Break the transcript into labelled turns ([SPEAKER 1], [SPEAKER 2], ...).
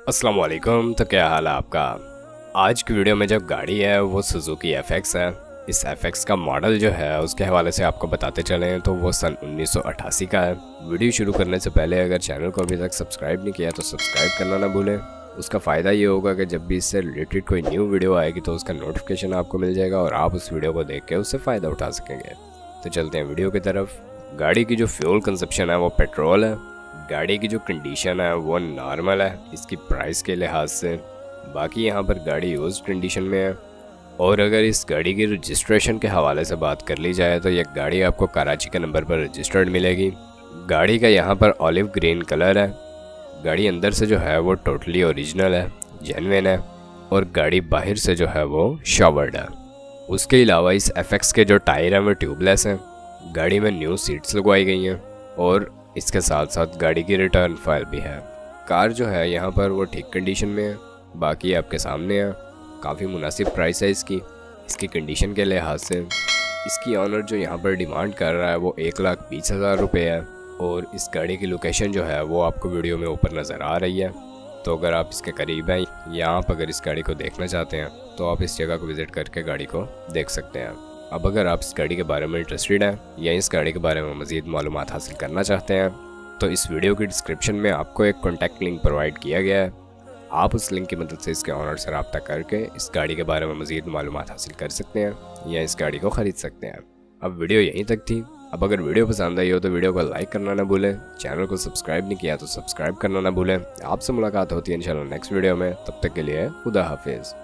[SPEAKER 1] अस्सलाम वालेकुम। तो क्या हाल है आपका। आज की वीडियो में जो गाड़ी है वो सुजुकी FX है। इस FX का मॉडल जो है उसके हवाले से आपको बताते चलें तो वो सन 1988 का है। वीडियो शुरू करने से पहले अगर चैनल को अभी तक सब्सक्राइब नहीं किया तो सब्सक्राइब करना ना भूलें। उसका फ़ायदा ये होगा कि जब भी इससे रिलेटेड कोई न्यू वीडियो आएगी तो उसका नोटिफिकेशन आपको मिल जाएगा और आप उस वीडियो को देख के उससे फ़ायदा उठा सकेंगे। तो चलते हैं वीडियो की तरफ। गाड़ी की जो फ्यूल कंजप्शन है वो पेट्रोल है। गाड़ी की जो कंडीशन है वो नॉर्मल है इसकी प्राइस के लिहाज से। बाकी यहाँ पर गाड़ी यूज्ड कंडीशन में है। और अगर इस गाड़ी की रजिस्ट्रेशन के हवाले से बात कर ली जाए तो यह गाड़ी आपको कराची के नंबर पर रजिस्टर्ड मिलेगी। गाड़ी का यहाँ पर ऑलिव ग्रीन कलर है। गाड़ी अंदर से जो है वो टोटली ओरिजिनल है, जेन्युइन है। और गाड़ी बाहर से जो है वो शावर्ड है। उसके अलावा इस FX के जो टायर हैं वो ट्यूबलेस हैं। गाड़ी में न्यू सीट्स लगवाई गई हैं और इसके साथ साथ गाड़ी की रिटर्न फाइल भी है। कार जो है यहाँ पर वो ठीक कंडीशन में है। बाकी आपके सामने है, काफ़ी मुनासिब प्राइस है इसकी कंडीशन के लिहाज से। इसकी ऑनर जो यहाँ पर डिमांड कर रहा है वो 1,20,000 रुपये है। और इस गाड़ी की लोकेशन जो है वो आपको वीडियो में ऊपर नज़र आ रही है। तो अगर आप इसके करीब हैं या आप अगर इस गाड़ी को देखना चाहते हैं तो आप इस जगह को विज़िट करके गाड़ी को देख सकते हैं। अब अगर आप इस गाड़ी के बारे में इंटरेस्टेड हैं या इस गाड़ी के बारे में मज़ीद मालूमात हासिल करना चाहते हैं तो इस वीडियो की डिस्क्रिप्शन में आपको एक कॉन्टैक्ट लिंक प्रोवाइड किया गया है। आप उस लिंक की मदद से इसके ऑनर से रब्ता करके इस गाड़ी के बारे में मज़ीद मालूमात हासिल कर सकते हैं या इस गाड़ी को ख़रीद सकते हैं। अब वीडियो यहीं तक थी। अब अगर वीडियो पसंद आई हो तो वीडियो को लाइक करना ना भूलें। चैनल को सब्सक्राइब नहीं किया तो सब्सक्राइब करना ना भूलें। आपसे मुलाकात होती है इंशाल्लाह नेक्स्ट वीडियो में। तब तक के लिए खुदा हाफिज़।